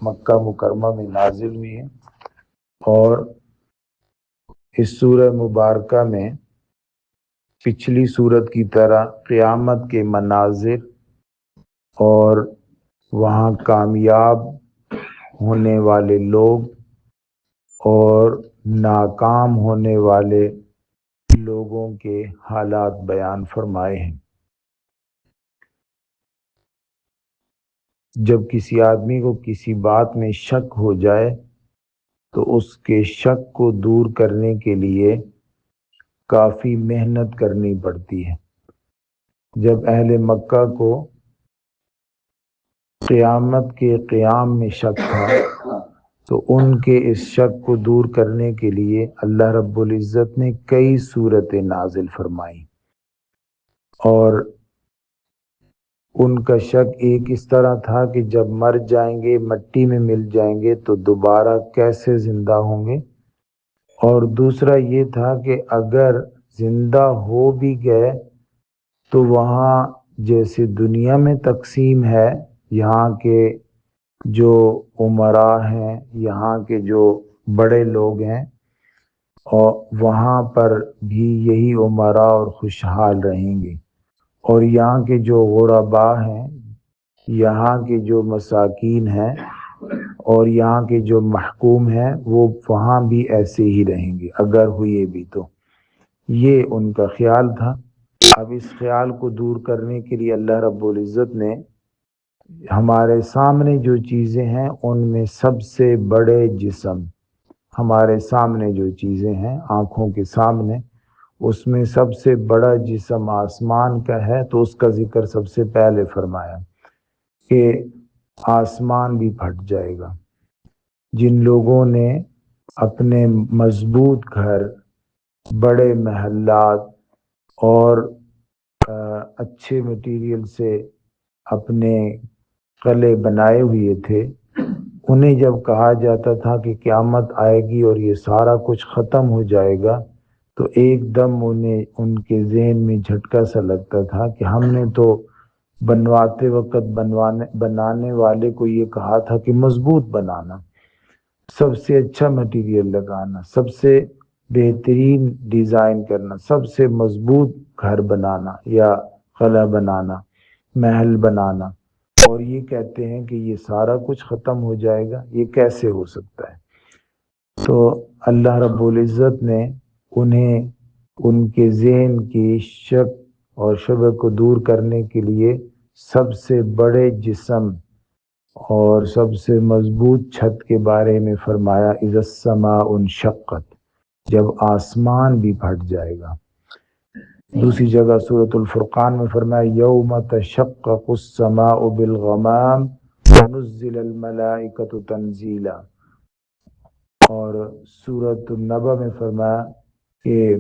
مکہ مکرمہ میں نازل ہوئی ہیں، اور اس سورہ مبارکہ میں پچھلی سورت کی طرح قیامت کے مناظر اور وہاں کامیاب ہونے والے لوگ اور ناکام ہونے والے لوگوں کے حالات بیان فرمائے ہیں۔ جب کسی آدمی کو کسی بات میں شک ہو جائے تو اس کے شک کو دور کرنے کے لیے کافی محنت کرنی پڑتی ہے۔ جب اہل مکہ کو قیامت کے قیام میں شک تھا تو ان کے اس شک کو دور کرنے کے لیے اللہ رب العزت نے کئی صورتیں نازل فرمائیں، اور ان کا شک ایک اس طرح تھا کہ جب مر جائیں گے، مٹی میں مل جائیں گے تو دوبارہ کیسے زندہ ہوں گے، اور دوسرا یہ تھا کہ اگر زندہ ہو بھی گئے تو وہاں جیسے دنیا میں تقسیم ہے، یہاں کے جو امراء ہیں، یہاں کے جو بڑے لوگ ہیں، اور وہاں پر بھی یہی امراء اور خوشحال رہیں گے، اور یہاں کے جو غرباء ہیں، یہاں کے جو مساکین ہیں اور یہاں کے جو محکوم ہیں، وہ وہاں بھی ایسے ہی رہیں گے اگر ہوئے بھی تو۔ یہ ان کا خیال تھا۔ اب اس خیال کو دور کرنے کے لیے اللہ رب العزت نے ہمارے سامنے جو چیزیں ہیں ان میں سب سے بڑے جسم، ہمارے سامنے جو چیزیں ہیں آنکھوں کے سامنے، اس میں سب سے بڑا جسم آسمان کا ہے، تو اس کا ذکر سب سے پہلے فرمایا کہ آسمان بھی پھٹ جائے گا۔ جن لوگوں نے اپنے مضبوط گھر، بڑے محلات اور اچھے مٹیریل سے اپنے قلعے بنائے ہوئے تھے، انہیں جب کہا جاتا تھا کہ قیامت آئے گی اور یہ سارا کچھ ختم ہو جائے گا، تو ایک دم انہیں ان کے ذہن میں جھٹکا سا لگتا تھا کہ ہم نے تو بنواتے وقت بنانے والے کو یہ کہا تھا کہ مضبوط بنانا، سب سے اچھا مٹیریل لگانا، سب سے بہترین ڈیزائن کرنا، سب سے مضبوط گھر بنانا یا قلعہ بنانا، محل بنانا، اور یہ کہتے ہیں کہ یہ سارا کچھ ختم ہو جائے گا، یہ کیسے ہو سکتا ہے؟ تو اللہ رب العزت نے انہیں ان کے ذہن کی شک اور شبہ کو دور کرنے کے لیے سب سے بڑے جسم اور سب سے مضبوط چھت کے بارے میں فرمایا، اذا السماء انشقت، جب آسمان بھی پھٹ جائے گا۔ دوسری جگہ سورۃ الفرقان میں فرمایا، یوم تشقق السماء بالغمام ونزل الملائکۃ تنزیلا، اور سورۃ النبأ میں فرمایا کہ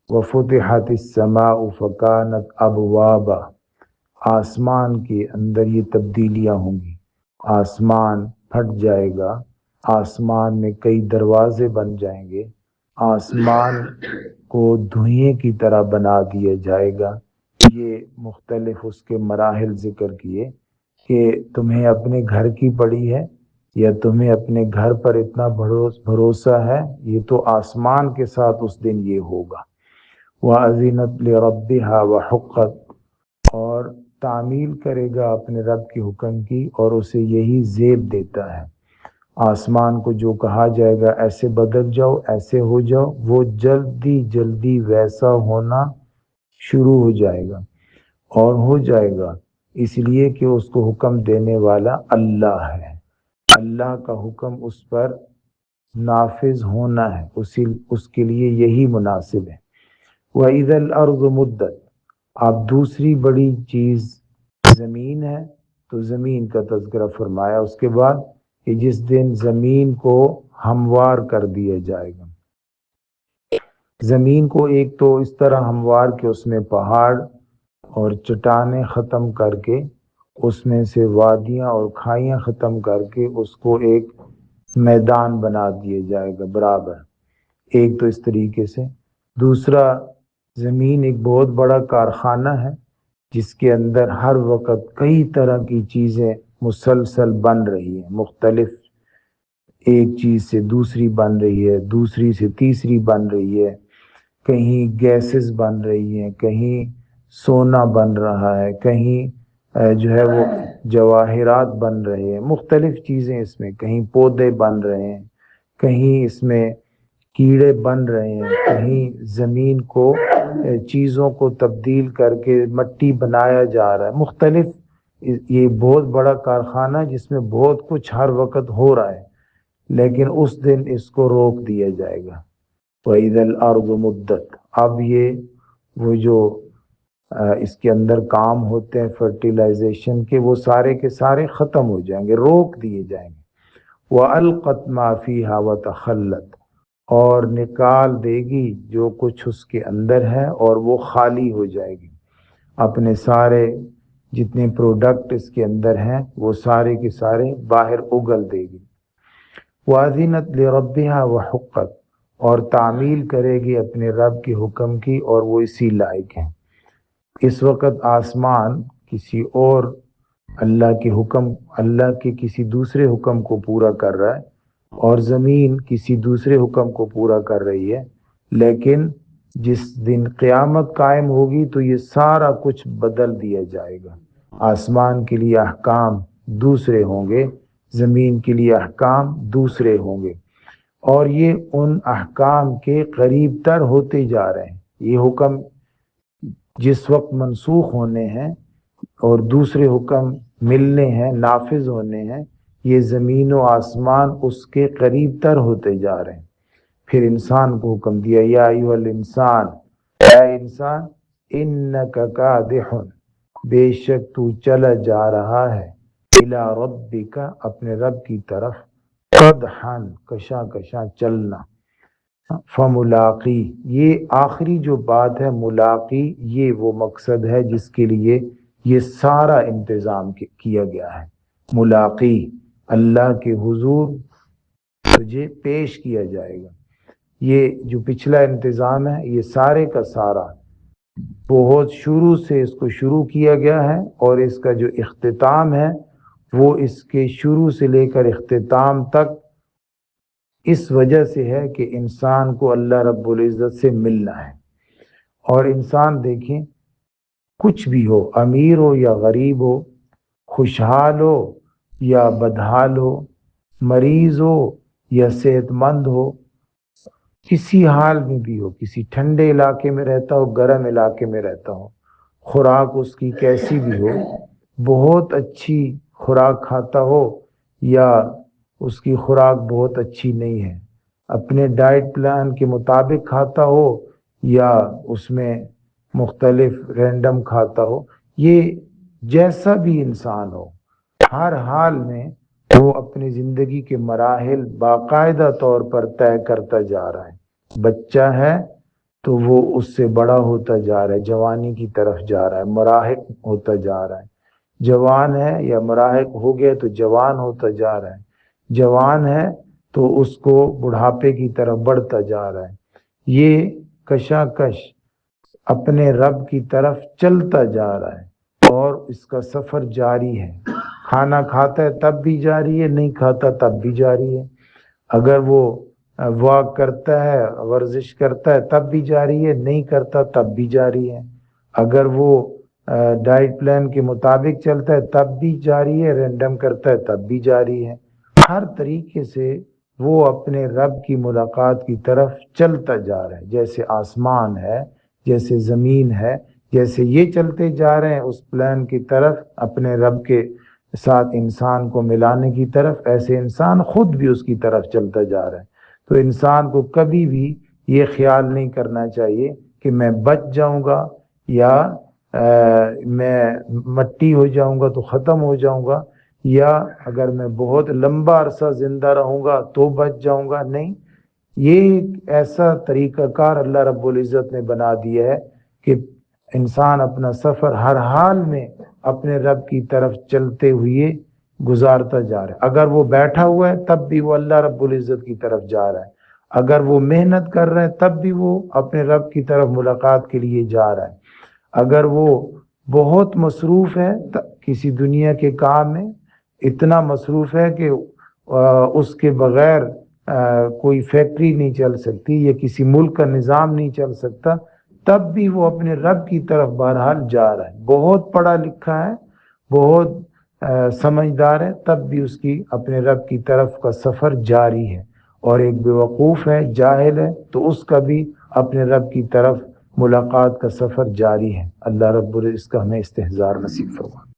وفتحت السماء فکانت ابوابا، آسمان کے اندر یہ تبدیلیاں ہوں گی، آسمان پھٹ جائے گا، آسمان میں کئی دروازے بن جائیں گے، آسمان کو دھوئیں کی طرح بنا دیا جائے گا۔ یہ مختلف اس کے مراحل ذکر کیے کہ تمہیں اپنے گھر کی پڑی ہے یا تمہیں اپنے گھر پر اتنا بھروسہ ہے، یہ تو آسمان کے ساتھ اس دن یہ ہوگا۔ وَأَذِنَتْ لِرَبِّهَا وَحُقَّتْ، اور تعمیل کرے گا اپنے رب کے حکم کی اور اسے یہی زیب دیتا ہے۔ آسمان کو جو کہا جائے گا ایسے بدل جاؤ، ایسے ہو جاؤ، وہ جلدی جلدی ویسا ہونا شروع ہو جائے گا، اور ہو جائے گا اس لیے کہ اس کو حکم دینے والا اللہ ہے، اللہ کا حکم اس پر نافذ ہونا ہے، اس کے لیے یہی مناسب ہے۔ وَإِذَا الْأَرْضُ مُدَّتْ، اب دوسری بڑی چیز زمین ہے، تو زمین کا تذکرہ فرمایا اس کے بعد کہ جس دن زمین کو ہموار کر دیا جائے گا۔ زمین کو ایک تو اس طرح ہموار کہ اس میں پہاڑ اور چٹانیں ختم کر کے، اس میں سے وادیاں اور کھائیاں ختم کر کے اس کو ایک میدان بنا دیا جائے گا برابر، ایک تو اس طریقے سے۔ دوسرا، زمین ایک بہت بڑا کارخانہ ہے جس کے اندر ہر وقت کئی طرح کی چیزیں مسلسل بن رہی ہیں، مختلف ایک چیز سے دوسری بن رہی ہے، دوسری سے تیسری بن رہی ہے، کہیں گیسز بن رہی ہیں، کہیں سونا بن رہا ہے، کہیں جو ہے وہ جواہرات بن رہے ہیں، مختلف چیزیں اس میں، کہیں پودے بن رہے ہیں، کہیں اس میں کیڑے بن رہے ہیں، کہیں زمین کو چیزوں کو تبدیل کر کے مٹی بنایا جا رہا ہے، مختلف یہ بہت بڑا کارخانہ جس میں بہت کچھ ہر وقت ہو رہا ہے، لیکن اس دن اس کو روک دیا جائے گا۔ وَإِذَا الْأَرْضُ مُدَّتْ، اب یہ وہ جو اس کے اندر کام ہوتے ہیں فرٹیلائزیشن کے، وہ سارے کے سارے ختم ہو جائیں گے، روک دیے جائیں گے۔ وَأَلْقَتْ مَا فِيهَا وَتَخَلَّتْ، اور نکال دے گی جو کچھ اس کے اندر ہے اور وہ خالی ہو جائے گی، اپنے سارے جتنے پروڈکٹ اس کے اندر ہیں وہ سارے کے سارے باہر اگل دے گی۔ وَأَذِنَتْ لِرَبِّهَا وَحُقَّتْ، اور تعمیل کرے گی اپنے رب کے حکم کی اور وہ اسی لائق ہیں۔ اس وقت آسمان کسی اور اللہ کے حکم، اللہ کے کسی دوسرے حکم کو پورا کر رہا ہے، اور زمین کسی دوسرے حکم کو پورا کر رہی ہے، لیکن جس دن قیامت قائم ہوگی تو یہ سارا کچھ بدل دیا جائے گا۔ آسمان کے لیے احکام دوسرے ہوں گے، زمین کے لیے احکام دوسرے ہوں گے، اور یہ ان احکام کے قریب تر ہوتے جا رہے ہیں۔ یہ حکم جس وقت منسوخ ہونے ہیں اور دوسرے حکم ملنے ہیں، نافذ ہونے ہیں، یہ زمین و آسمان اس کے قریب تر ہوتے جا رہے ہیں۔ پھر انسان کو حکم دیا، یا ایھا الانسان، اے انسان، انک کادح، بے شک تو چلا جا رہا ہے، الی ربک، اپنے رب کی طرف، قدحا، کشا کشا چلنا، فملاقی، یہ آخری جو بات ہے ملاقی، یہ وہ مقصد ہے جس کے لیے یہ سارا انتظام کیا گیا ہے۔ ملاقی، اللہ کے حضور تجھے پیش کیا جائے گا۔ یہ جو پچھلا انتظام ہے یہ سارے کا سارا بہت شروع سے اس کو شروع کیا گیا ہے، اور اس کا جو اختتام ہے وہ اس کے شروع سے لے کر اختتام تک اس وجہ سے ہے کہ انسان کو اللہ رب العزت سے ملنا ہے۔ اور انسان دیکھیں، کچھ بھی ہو، امیر ہو یا غریب ہو، خوشحال ہو یا بدحال ہو، مریض ہو یا صحت مند ہو، کسی حال میں بھی ہو، کسی ٹھنڈے علاقے میں رہتا ہو، گرم علاقے میں رہتا ہو، خوراک اس کی کیسی بھی ہو، بہت اچھی خوراک کھاتا ہو یا اس کی خوراک بہت اچھی نہیں ہے، اپنے ڈائٹ پلان کے مطابق کھاتا ہو یا اس میں مختلف رینڈم کھاتا ہو، یہ جیسا بھی انسان ہو، ہر حال میں وہ اپنی زندگی کے مراحل باقاعدہ طور پر طے کرتا جا رہا ہے۔ بچہ ہے تو وہ اس سے بڑا ہوتا جا رہا ہے، جوانی کی طرف جا رہا ہے، مراحق ہوتا جا رہا ہے، جوان ہے یا مراحق ہو گیا تو جوان ہوتا جا رہا ہے، جوان ہے تو اس کو بڑھاپے کی طرف بڑھتا جا رہا ہے۔ یہ کشاکش اپنے رب کی طرف چلتا جا رہا ہے، اور اس کا سفر جاری ہے۔ کھانا کھاتا ہے تب بھی جاری ہے، نہیں کھاتا تب بھی جاری ہے، اگر وہ واک کرتا ہے، ورزش کرتا ہے تب بھی جاری ہے، نہیں کرتا تب بھی جاری ہے، اگر وہ ڈائٹ پلان کے مطابق چلتا ہے تب بھی جاری ہے، رینڈم کرتا ہے تب بھی جاری ہے۔ ہر طریقے سے وہ اپنے رب کی ملاقات کی طرف چلتا جا رہا ہے، جیسے آسمان ہے، جیسے زمین ہے، جیسے یہ چلتے جا رہے ہیں اس پلان کی طرف اپنے رب کے ساتھ انسان کو ملانے کی طرف، ایسے انسان خود بھی اس کی طرف چلتا جا رہا ہے۔ تو انسان کو کبھی بھی یہ خیال نہیں کرنا چاہیے کہ میں بچ جاؤں گا یا میں مٹی ہو جاؤں گا تو ختم ہو جاؤں گا، یا اگر میں بہت لمبا عرصہ زندہ رہوں گا تو بچ جاؤں گا، نہیں۔ یہ ایک ایسا طریقہ کار اللہ رب العزت نے بنا دیا ہے کہ انسان اپنا سفر ہر حال میں اپنے رب کی طرف چلتے ہوئے گزارتا جا رہا ہے۔ اگر وہ بیٹھا ہوا ہے تب بھی وہ اللہ رب العزت کی طرف جا رہا ہے، اگر وہ محنت کر رہا ہے تب بھی وہ اپنے رب کی طرف ملاقات کے لیے جا رہا ہے، اگر وہ بہت مصروف ہے کسی دنیا کے کام میں، اتنا مصروف ہے کہ اس کے بغیر کوئی فیکٹری نہیں چل سکتی یا کسی ملک کا نظام نہیں چل سکتا، تب بھی وہ اپنے رب کی طرف بہرحال جا رہا ہے. بہت پڑھا لکھا ہے، بہت سمجھدار ہے، تب بھی اس کی اپنے رب کی طرف کا سفر جاری ہے. اور ایک بیوقوف ہے، جاہل ہے، تو اس کا بھی اپنے رب کی طرف ملاقات کا سفر جاری ہے. اللہ رب العزت کا ہمیں استحضار نصیب فرمائے.